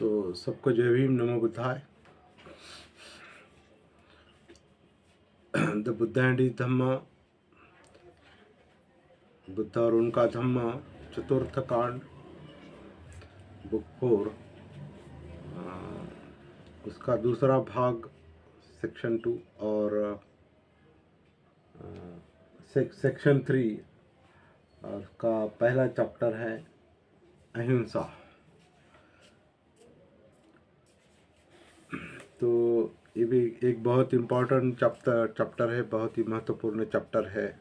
तो सबको जय भीम, नमो बुद्धाय। द बुद्ध एंड हिज धम्मा, बुद्ध और उनका धम्मा, चतुर्थ कांड, बुक 4, उसका दूसरा भाग, सेक्शन 2 और सेक्शन 3 का पहला चैप्टर है अहिंसा। तो ये भी एक बहुत इम्पोर्टेंट चैप्टर है, बहुत ही महत्वपूर्ण चैप्टर है।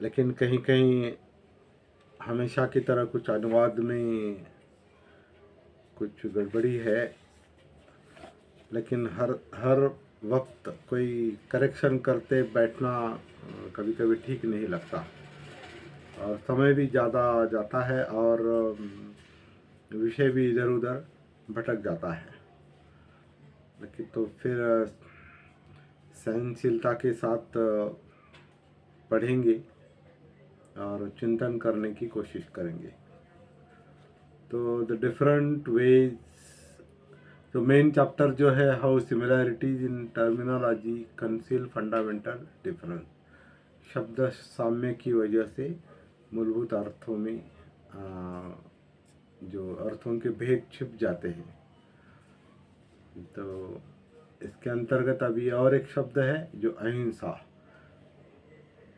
लेकिन कहीं कहीं हमेशा की तरह कुछ अनुवाद में कुछ गड़बड़ी है, लेकिन हर वक्त कोई करेक्शन करते बैठना कभी कभी ठीक नहीं लगता, और समय भी ज़्यादा जाता है और विषय भी इधर उधर भटक जाता है। लेकिन तो फिर सहनशीलता के साथ पढ़ेंगे और चिंतन करने की कोशिश करेंगे। तो द डिफरेंट वेज, तो मेन चैप्टर जो है, how similarities in terminology conceal fundamental difference, शब्द साम्य की वजह से मूलभूत अर्थों में जो अर्थों के भेद छिप जाते हैं। तो इसके अंतर्गत अभी और एक शब्द है जो अहिंसा,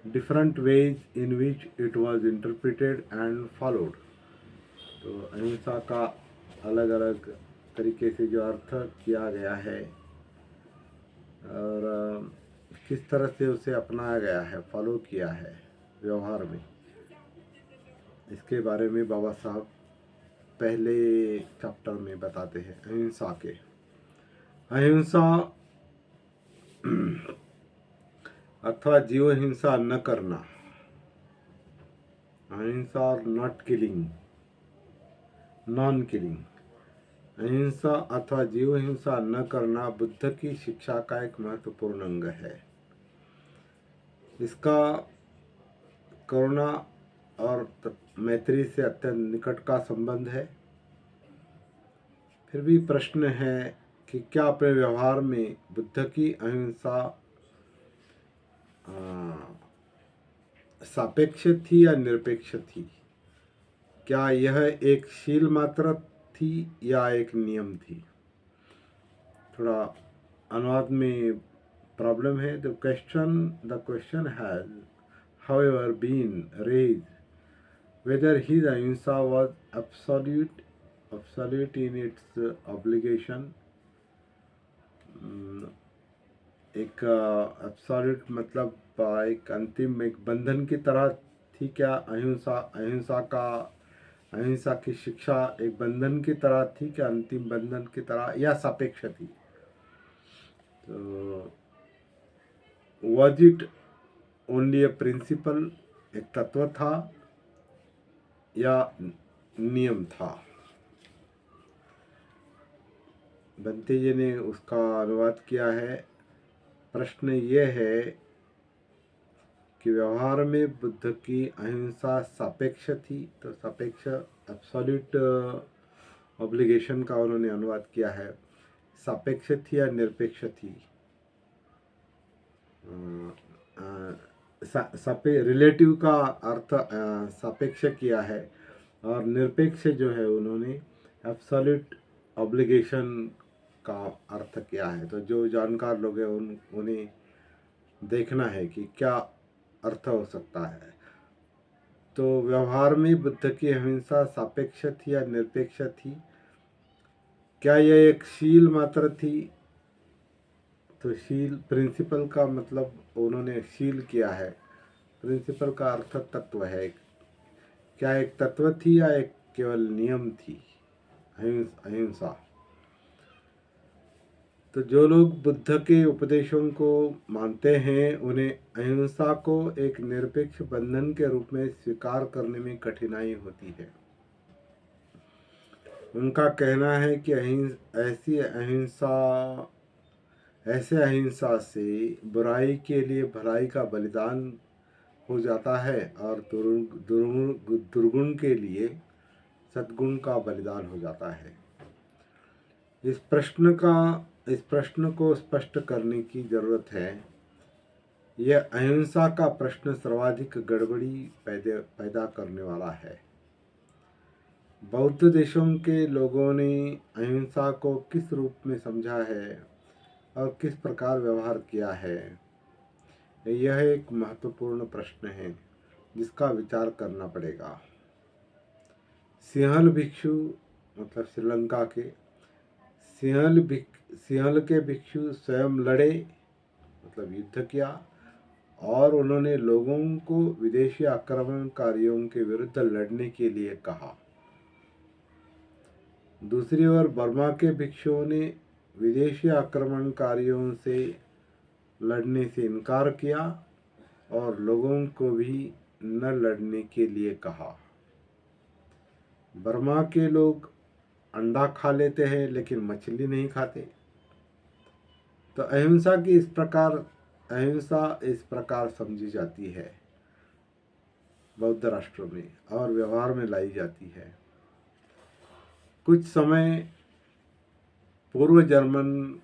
different ways in which it was interpreted and followed. तो अहिंसा का अलग अलग तरीके से जो अर्थ किया गया है और किस तरह से उसे अपनाया गया है, फॉलो किया है व्यवहार में, इसके बारे में बाबा साहब पहले चैप्टर में बताते हैं। अहिंसा के, अहिंसा अथवा जीव हिंसा न करना, अहिंसा और नॉट किलिंग, नॉन किलिंग। अहिंसा अथवा जीव हिंसा न करना बुद्ध की शिक्षा का एक महत्वपूर्ण अंग है। इसका करुणा और मैत्री से अत्यंत निकट का संबंध है। फिर भी प्रश्न है कि क्या अपने व्यवहार में बुद्ध की अहिंसा सापेक्ष थी या निरपेक्ष थी? क्या यह एक शील मात्र थी या एक नियम थी? थोड़ा अनुवाद में प्रॉब्लम है। The question has however been raised whether his ahimsa was absolute in its obligation, एक एब्सोल्यूट मतलब एक अंतिम, एक बंधन की तरह थी क्या अहिंसा की शिक्षा एक बंधन की तरह थी क्या, अंतिम बंधन की तरह, या सापेक्ष थी? तो was it only a principle, एक तत्व था या नियम था? बंते जी ने उसका अनुवाद किया है। प्रश्न ये है कि व्यवहार में बुद्ध की अहिंसा सापेक्ष थी, तो सापेक्ष एब्सोल्यूट ऑब्लिगेशन का उन्होंने अनुवाद किया है। सापेक्ष थी या निरपेक्ष थी? रिलेटिव का अर्थ सापेक्ष किया है, और निरपेक्ष जो है उन्होंने एब्सोल्यूट ऑब्लिगेशन का अर्थ किया है। तो जो जानकार लोग हैं उन्हें देखना है कि क्या अर्थ हो सकता है। तो व्यवहार में बुद्ध की अहिंसा सापेक्ष थी या निरपेक्ष थी? क्या यह एक शील मात्र थी? तो शील, प्रिंसिपल का मतलब उन्होंने शील किया है। प्रिंसिपल का अर्थ तत्व है। क्या एक तत्व थी या एक केवल नियम थी अहिंसा? तो जो लोग बुद्ध के उपदेशों को मानते हैं उन्हें अहिंसा को एक निरपेक्ष बंधन के रूप में स्वीकार करने में कठिनाई होती है। उनका कहना है कि ऐसे अहिंसा से बुराई के लिए भलाई का बलिदान हो जाता है और दुर्गुण के लिए सद्गुण का बलिदान हो जाता है। इस प्रश्न को स्पष्ट करने की जरूरत है। यह अहिंसा का प्रश्न सर्वाधिक गड़बड़ी पैदा करने वाला है। बौद्ध देशों के लोगों ने अहिंसा को किस रूप में समझा है और किस प्रकार व्यवहार किया है, यह एक महत्वपूर्ण प्रश्न है जिसका विचार करना पड़ेगा। सिंहल भिक्षु मतलब श्रीलंका के सिंहल के भिक्षु स्वयं लड़े मतलब युद्ध किया और उन्होंने लोगों को विदेशी आक्रमणकारियों के विरुद्ध लड़ने के लिए कहा। दूसरी ओर बर्मा के भिक्षुओं ने विदेशी आक्रमणकारियों से लड़ने से इनकार किया और लोगों को भी न लड़ने के लिए कहा। बर्मा के लोग अंडा खा लेते हैं लेकिन मछली नहीं खाते। तो अहिंसा इस प्रकार समझी जाती है बौद्ध राष्ट्रों में और व्यवहार में लाई जाती है। कुछ समय पूर्व जर्मन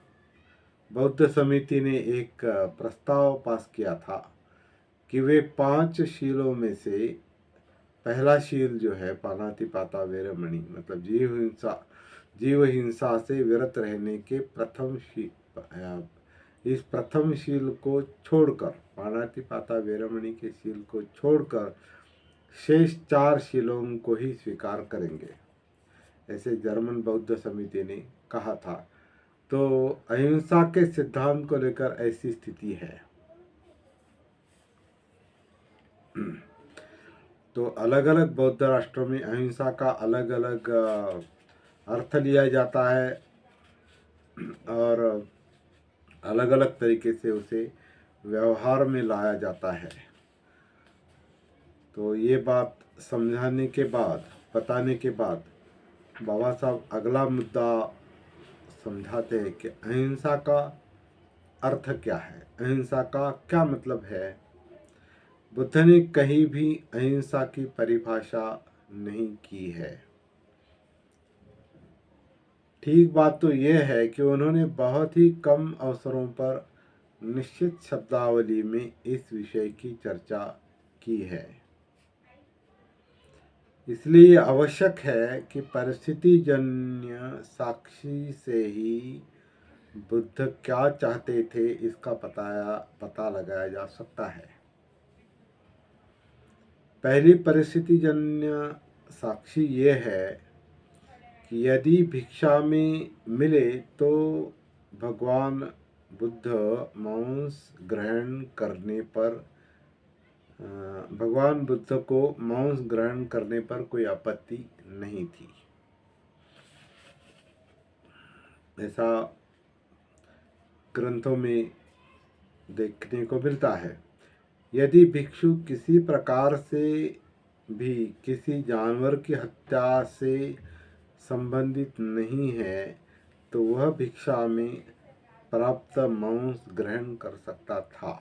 बौद्ध समिति ने एक प्रस्ताव पास किया था कि वे 5 शीलों में से पहला शील जो है पानातिपाता वेरमणि मतलब जीव हिंसा से विरत रहने के इस प्रथम शील को छोड़कर पानातिपाता वेरमणि के शील को छोड़कर शेष 4 शीलों को ही स्वीकार करेंगे, ऐसे जर्मन बौद्ध समिति ने कहा था। तो अहिंसा के सिद्धांत को लेकर ऐसी स्थिति है। तो अलग अलग बौद्ध राष्ट्रों में अहिंसा का अलग अलग अर्थ लिया जाता है और अलग अलग तरीके से उसे व्यवहार में लाया जाता है। तो ये बात समझाने के बाद बताने के बाद बाबा साहब अगला मुद्दा समझाते हैं कि अहिंसा का अर्थ क्या है, अहिंसा का क्या मतलब है। बुद्ध ने कहीं भी अहिंसा की परिभाषा नहीं की है। ठीक बात तो यह है कि उन्होंने बहुत ही कम अवसरों पर निश्चित शब्दावली में इस विषय की चर्चा की है। इसलिए आवश्यक है कि परिस्थिति जन्य साक्षी से ही बुद्ध क्या चाहते थे इसका पता लगाया जा सकता है। पहली परिस्थिति जन्य साक्षी ये है कि यदि भिक्षा में मिले तो भगवान बुद्ध भगवान बुद्ध को मांस ग्रहण करने पर कोई आपत्ति नहीं थी। ऐसा ग्रंथों में देखने को मिलता है। यदि भिक्षु किसी प्रकार से भी किसी जानवर की हत्या से संबंधित नहीं है तो वह भिक्षा में प्राप्त मांस ग्रहण कर सकता था।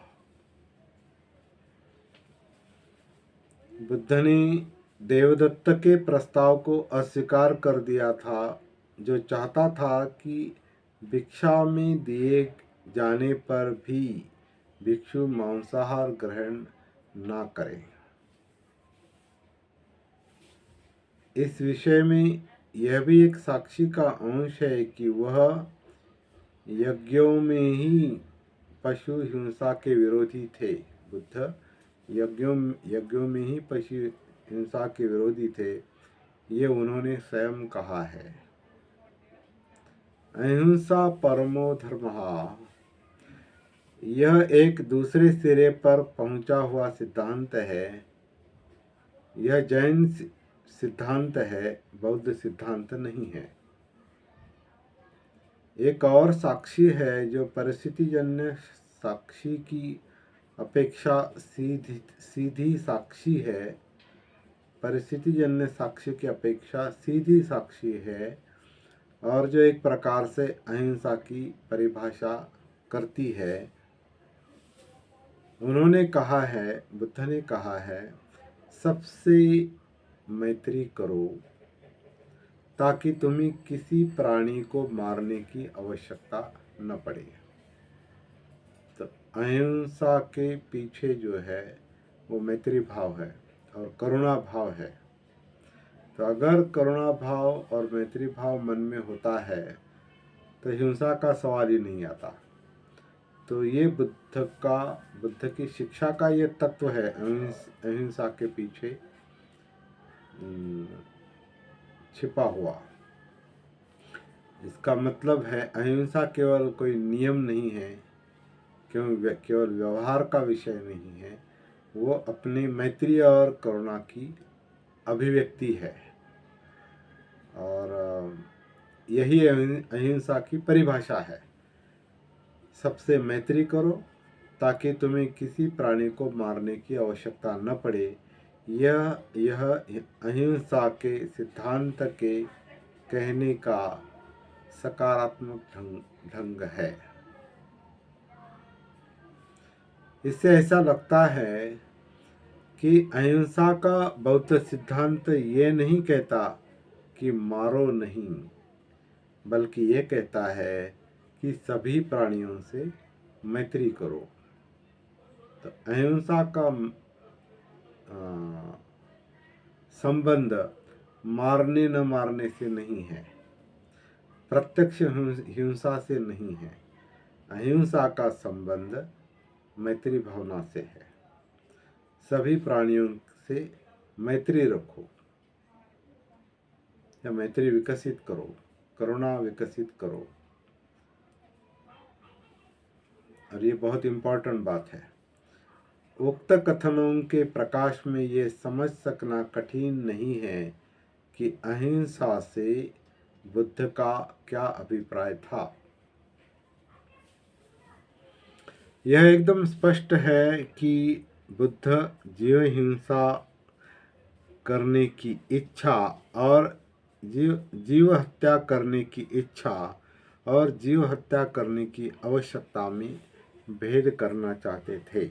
बुद्ध ने देवदत्त के प्रस्ताव को अस्वीकार कर दिया था, जो चाहता था कि भिक्षा में दिए जाने पर भी भिक्षु मांसाहार ग्रहण ना करें। इस विषय में यह भी एक साक्षी का अंश है कि वह यज्ञों में ही पशु हिंसा के विरोधी थे। बुद्ध यज्ञों में ही पशु हिंसा के विरोधी थे, ये उन्होंने स्वयं कहा है। अहिंसा परमो धर्मः, यह एक दूसरे सिरे पर पहुंचा हुआ सिद्धांत है। यह जैन सिद्धांत है, बौद्ध सिद्धांत नहीं है। एक और साक्षी है जो परिस्थितिजन्य साक्षी की अपेक्षा सीधी साक्षी है, परिस्थितिजन्य साक्षी की अपेक्षा सीधी साक्षी है और जो एक प्रकार से अहिंसा की परिभाषा करती है। उन्होंने कहा है, बुद्ध ने कहा है, सबसे मैत्री करो ताकि तुम्हें किसी प्राणी को मारने की आवश्यकता न पड़े। तो अहिंसा के पीछे जो है वो मैत्री भाव है और करुणा भाव है। तो अगर करुणा भाव और मैत्री भाव मन में होता है तो हिंसा का सवाल ही नहीं आता। तो ये बुद्ध की शिक्षा का ये तत्व है अहिंसा के पीछे छिपा हुआ। इसका मतलब है अहिंसा केवल कोई नियम नहीं है, केवल व्यवहार का विषय नहीं है, वो अपनी मैत्री और करुणा की अभिव्यक्ति है। और यही अहिंसा की परिभाषा है। सबसे मैत्री करो ताकि तुम्हें किसी प्राणी को मारने की आवश्यकता न पड़े। यह अहिंसा के सिद्धांत के कहने का सकारात्मक ढंग है। इससे ऐसा लगता है कि अहिंसा का बौद्ध सिद्धांत ये नहीं कहता कि मारो नहीं, बल्कि ये कहता है कि सभी प्राणियों से मैत्री करो। तो अहिंसा का संबंध मारने न मारने से नहीं है, प्रत्यक्ष हिंसा से नहीं है। अहिंसा का संबंध मैत्री भावना से है। सभी प्राणियों से मैत्री रखो या मैत्री विकसित करो, करुणा विकसित करो। और ये बहुत इम्पोर्टेंट बात है। उक्त कथनों के प्रकाश में ये समझ सकना कठिन नहीं है कि अहिंसा से बुद्ध का क्या अभिप्राय था। यह एकदम स्पष्ट है कि बुद्ध जीव हिंसा करने की इच्छा और जीव हत्या करने की इच्छा और जीव हत्या करने की आवश्यकता में भेद करना चाहते थे।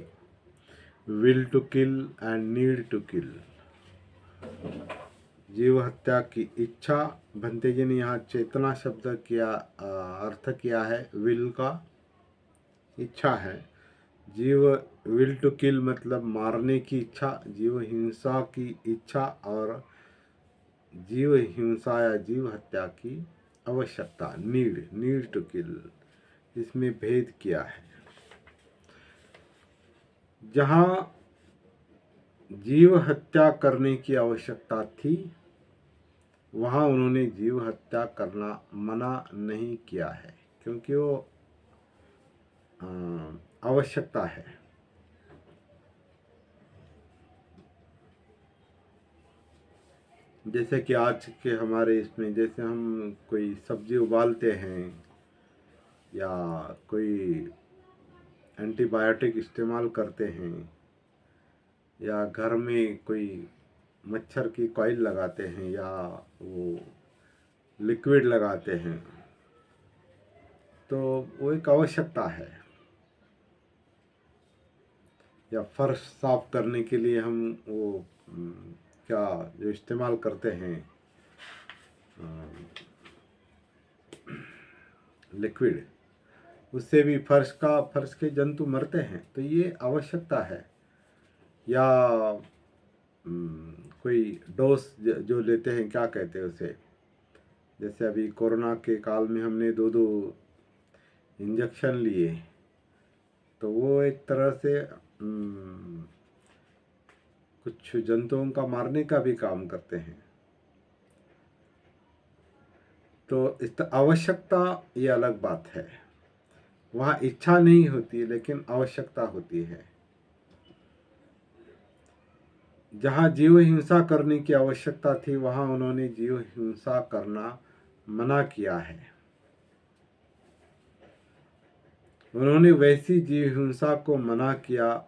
Will to kill and need to kill. जीव हत्या की इच्छा, भंते जी ने यहाँ चेतना शब्द किया अर्थ किया है, विल का इच्छा है। जीव विल टू किल मतलब मारने की इच्छा, जीव हिंसा की इच्छा और जीव हिंसा या जीव हत्या की आवश्यकता, नीड टू किल, इसमें भेद किया है। जहाँ जीव हत्या करने की आवश्यकता थी वहाँ उन्होंने जीव हत्या करना मना नहीं किया है, क्योंकि वो आवश्यकता है। जैसे कि आज के हमारे इसमें, जैसे हम कोई सब्जी उबालते हैं या कोई एंटीबायोटिक इस्तेमाल करते हैं या घर में कोई मच्छर की कॉइल लगाते हैं या वो लिक्विड लगाते हैं, तो वो एक आवश्यकता है। या फर्श साफ करने के लिए हम वो क्या जो इस्तेमाल करते हैं लिक्विड, उससे भी फर्श के जंतु मरते हैं, तो ये आवश्यकता है। या कोई डोज जो लेते हैं, क्या कहते हैं उसे, जैसे अभी कोरोना के काल में हमने 2 इंजेक्शन लिए, तो वो एक तरह से कुछ जंतुओं का मारने का भी काम करते हैं। तो इस आवश्यकता ये अलग बात है। वहाँ इच्छा नहीं होती लेकिन आवश्यकता होती है। जहाँ जीव हिंसा करने की आवश्यकता थी वहाँ उन्होंने जीव हिंसा करना मना किया है। उन्होंने वैसी जीव हिंसा को मना किया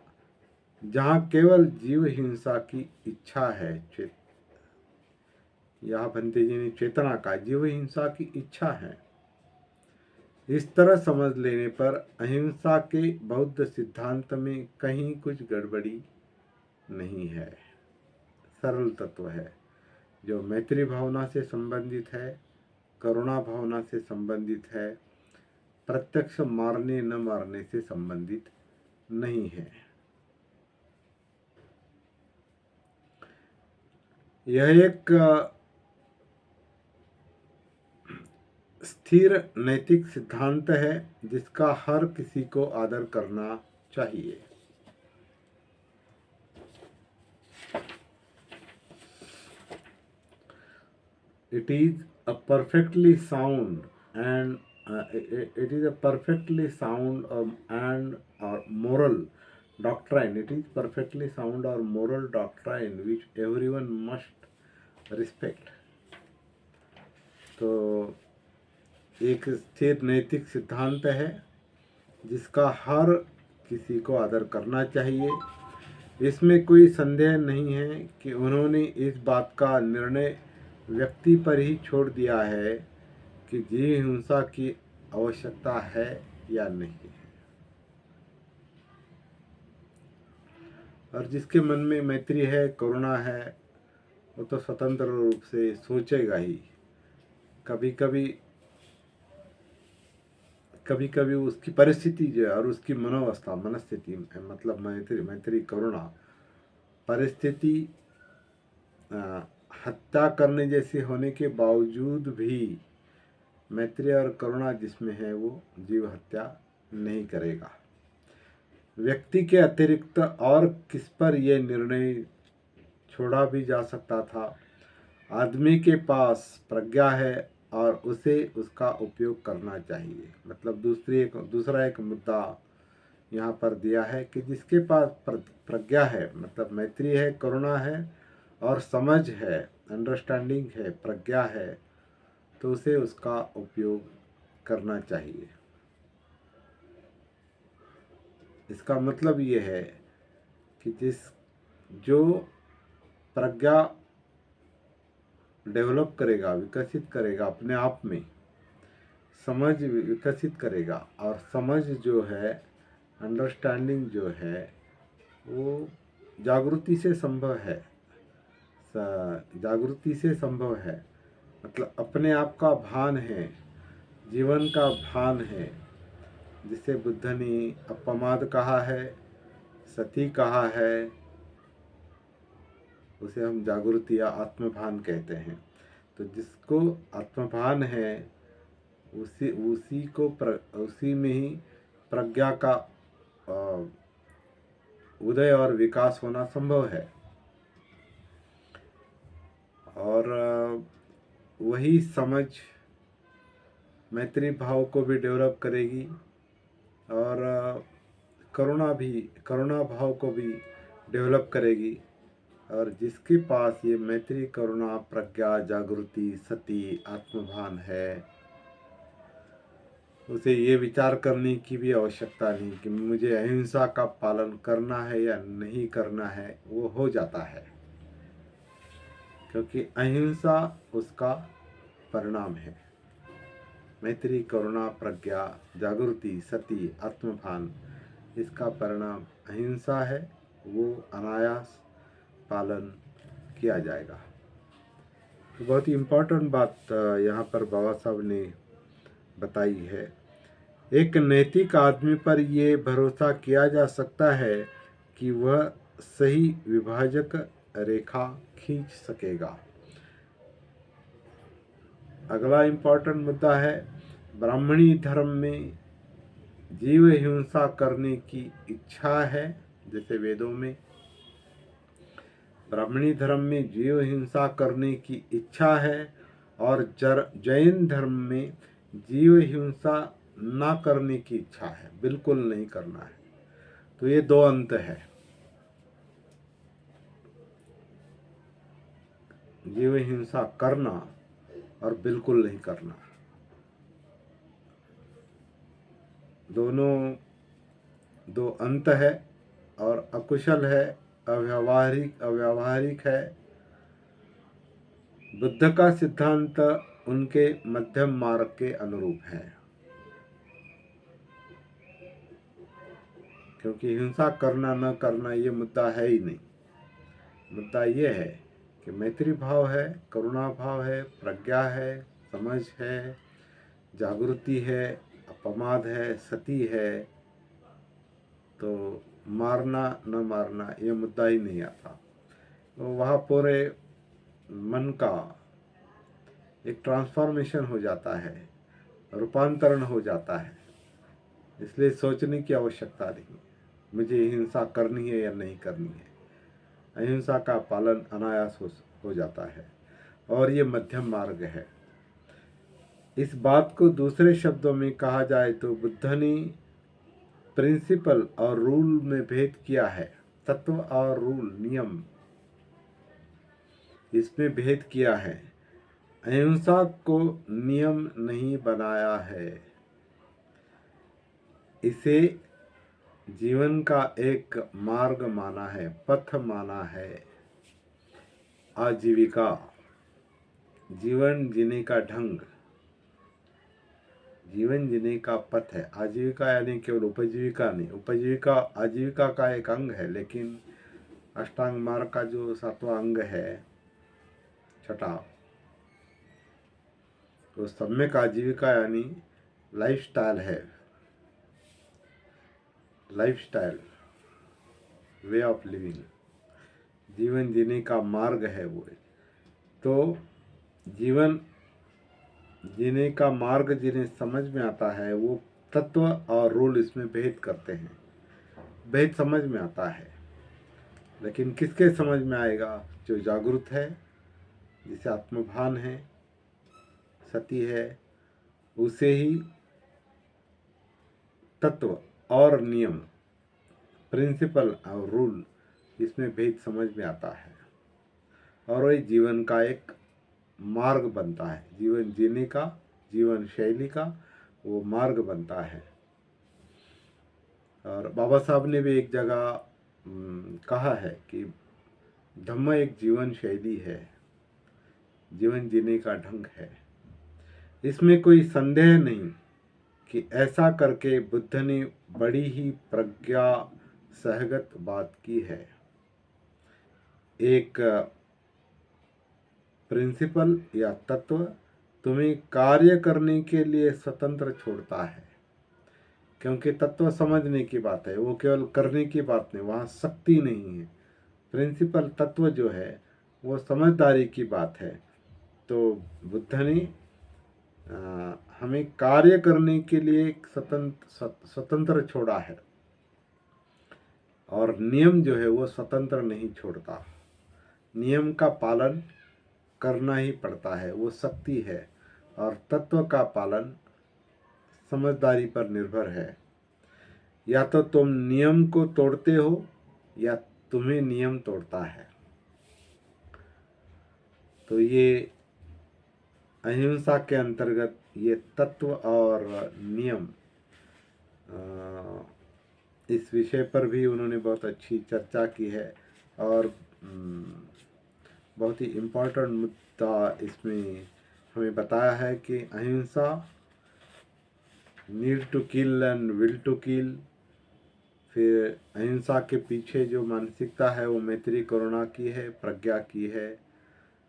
जहाँ केवल जीव हिंसा की इच्छा है। यहाँ भंते जी ने चेतना का जीव हिंसा की इच्छा है। इस तरह समझ लेने पर अहिंसा के बौद्ध सिद्धांत में कहीं कुछ गड़बड़ी नहीं है, सरल तत्व है जो मैत्री भावना से संबंधित है, करुणा भावना से संबंधित है, प्रत्यक्ष मारने न मारने से संबंधित नहीं है। यह एक स्थिर नैतिक सिद्धांत है जिसका हर किसी को आदर करना चाहिए। It is a perfectly sound and it is a perfectly sound and moral doctrine. It is perfectly sound or moral doctrine which everyone must respect. तो एक स्थिर नैतिक सिद्धांत है जिसका हर किसी को आदर करना चाहिए। इसमें कोई संदेह नहीं है कि उन्होंने इस बात का निर्णय व्यक्ति पर ही छोड़ दिया है कि जीव हिंसा की आवश्यकता है या नहीं। और जिसके मन में मैत्री है, करुणा है, वो तो स्वतंत्र रूप से सोचेगा ही। कभी कभी उसकी परिस्थिति जो है और उसकी मनोवस्था, मनस्थिति, मतलब मैत्री करुणा परिस्थिति हत्या करने जैसी होने के बावजूद भी मैत्री और करुणा जिसमें है वो जीव हत्या नहीं करेगा। व्यक्ति के अतिरिक्त और किस पर यह निर्णय छोड़ा भी जा सकता था। आदमी के पास प्रज्ञा है और उसे उसका उपयोग करना चाहिए। मतलब दूसरा एक मुद्दा यहाँ पर दिया है कि जिसके पास प्रज्ञा है, मतलब मैत्री है, करुणा है और समझ है, अंडरस्टैंडिंग है, प्रज्ञा है, तो उसे उसका उपयोग करना चाहिए। इसका मतलब ये है कि जो प्रज्ञा डेवलप करेगा, विकसित करेगा अपने आप में, समझ विकसित करेगा, और समझ जो है, अंडरस्टैंडिंग जो है, वो जागृति से संभव है। जागृति से संभव है मतलब अपने आप का भान है, जीवन का भान है, जिसे बुद्ध ने अपमाद कहा है, सती कहा है, उसे हम जागृति या आत्मभान कहते हैं। तो जिसको आत्मभान है उसी में ही प्रज्ञा का उदय और विकास होना संभव है। और वही समझ मैत्री भाव को भी डेवलप करेगी और करुणा भाव को भी डेवलप करेगी। और जिसके पास ये मैत्री, करुणा, प्रज्ञा, जागृति, सती, आत्मभान है, उसे ये विचार करने की भी आवश्यकता नहीं कि मुझे अहिंसा का पालन करना है या नहीं करना है, वो हो जाता है, क्योंकि अहिंसा उसका परिणाम है। मैत्री, करुणा, प्रज्ञा, जागृति, सती, आत्मभान, इसका परिणाम अहिंसा है, वो अनायास पालन किया जाएगा। तो बहुत ही इम्पोर्टेंट बात यहाँ पर बाबा साहब ने बताई है। एक नैतिक आदमी पर यह भरोसा किया जा सकता है कि वह सही विभाजक रेखा खींच सकेगा। अगला इम्पोर्टेंट मुद्दा है, ब्राह्मणी धर्म में जीव हिंसा करने की इच्छा है। जैसे वेदों में ब्राह्मणी धर्म में जीव हिंसा करने की इच्छा है और जैन धर्म में जीव हिंसा ना करने की इच्छा है, बिल्कुल नहीं करना है। तो ये दो अंत है, जीव हिंसा करना और बिल्कुल नहीं करना। दोनों दो अंत है और अकुशल है, अव्यावहारिक है। बुद्ध का सिद्धांत उनके मध्यम मार्ग के अनुरूप है। क्योंकि हिंसा करना न करना ये मुद्दा है ही नहीं। मुद्दा ये है कि मैत्री भाव है, करुणा भाव है, प्रज्ञा है, समझ है, जागृति है, अपमाद है, सती है, तो मारना न मारना ये मुद्दा ही नहीं आता। तो वहाँ पूरे मन का एक ट्रांसफॉर्मेशन हो जाता है, रूपांतरण हो जाता है। इसलिए सोचने की आवश्यकता नहीं मुझे हिंसा करनी है या नहीं करनी है। अहिंसा का पालन अनायास हो जाता है और ये मध्यम मार्ग है। इस बात को दूसरे शब्दों में कहा जाए तो बुद्ध ने प्रिंसिपल और रूल में भेद किया है। तत्व और रूल, नियम, इसमें भेद किया है। अहिंसा को नियम नहीं बनाया है, इसे जीवन का एक मार्ग माना है, पथ माना है। आजीविका, जीवन जीने का ढंग, जीवन जीने का पथ है। आजीविका यानी केवल उपजीविका नहीं, उपजीविका आजीविका का एक अंग है, लेकिन अष्टांग मार्ग का जो 7वां अंग है, छठा, तो सम्यक आजीविका यानी लाइफ स्टाइल है, life style, way of living, जीवन जीने का मार्ग है वो। तो जीवन जीने का मार्ग जिन्हें समझ में आता है वो तत्व और रूल इसमें भेद करते हैं, भेद समझ में आता है। लेकिन किसके समझ में आएगा? जो जागरूक है, जिसे आत्मभान है, सती है, उसे ही तत्व और नियम, प्रिंसिपल और रूल, इसमें भेद समझ में आता है और वही जीवन का एक मार्ग बनता है। जीवन जीने का, जीवन शैली का वो मार्ग बनता है। और बाबा साहब ने भी एक जगह कहा है कि धम्म एक जीवन शैली है, जीवन जीने का ढंग है। इसमें कोई संदेह नहीं कि ऐसा करके बुद्ध ने बड़ी ही प्रज्ञा सहगत बात की है। एक प्रिंसिपल या तत्व तुम्हें कार्य करने के लिए स्वतंत्र छोड़ता है, क्योंकि तत्व समझने की बात है, वो केवल करने की बात नहीं, वहाँ शक्ति नहीं है। प्रिंसिपल तत्व जो है वो समझदारी की बात है। तो बुद्ध ने हमें कार्य करने के लिए स्वतंत्र छोड़ा है और नियम जो है वो स्वतंत्र नहीं छोड़ता। नियम का पालन करना ही पड़ता है, वो शक्ति है। और तत्व का पालन समझदारी पर निर्भर है। या तो तुम नियम को तोड़ते हो या तुम्हें नियम तोड़ता है। तो ये अहिंसा के अंतर्गत ये तत्व और नियम, इस विषय पर भी उन्होंने बहुत अच्छी चर्चा की है और बहुत ही इम्पोर्टेंट मुद्दा इसमें हमें बताया है कि अहिंसा, need to kill and will to kill. फिर अहिंसा के पीछे जो मानसिकता है वो मैत्री करुणा की है, प्रज्ञा की है।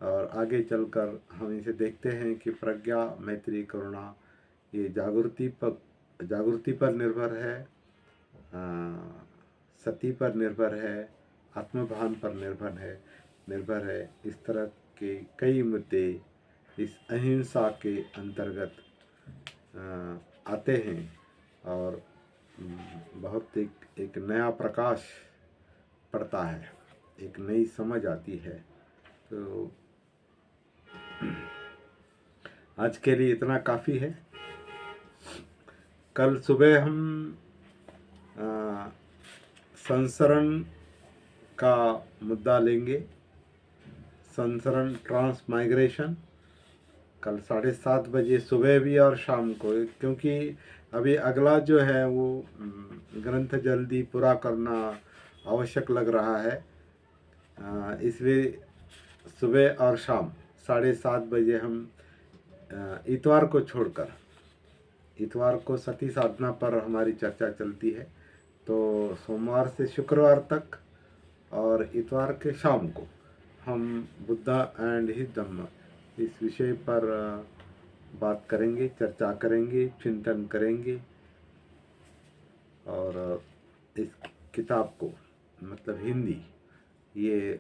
और आगे चलकर हम इसे देखते हैं कि प्रज्ञा, मैत्री, करुणा ये जागृति पर निर्भर है, सती पर निर्भर है, आत्मभान पर निर्भर है। इस तरह के कई मुद्दे इस अहिंसा के अंतर्गत आते हैं और बहुत एक नया प्रकाश पड़ता है, एक नई समझ आती है। तो आज के लिए इतना काफ़ी है। कल सुबह हम संसरण का मुद्दा लेंगे, संसरण, ट्रांसमाइग्रेशन, कल 7:30 बजे सुबह भी और शाम को, क्योंकि अभी अगला जो है वो ग्रंथ जल्दी पूरा करना आवश्यक लग रहा है। इसलिए सुबह और शाम 7:30 बजे हम इतवार को छोड़कर, इतवार को सती साधना पर हमारी चर्चा चलती है, तो सोमवार से शुक्रवार तक और इतवार के शाम को हम बुद्धा एंड हिज धम्म इस विषय पर बात करेंगे, चर्चा करेंगे, चिंतन करेंगे और इस किताब को मतलब हिंदी ये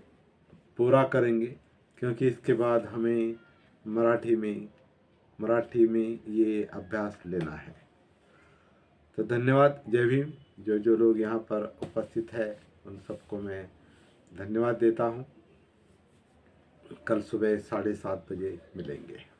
पूरा करेंगे, क्योंकि इसके बाद हमें मराठी में ये अभ्यास लेना है। तो धन्यवाद, जय भीम। जो लोग यहाँ पर उपस्थित है उन सबको मैं धन्यवाद देता हूँ। कल सुबह 7:30 बजे मिलेंगे।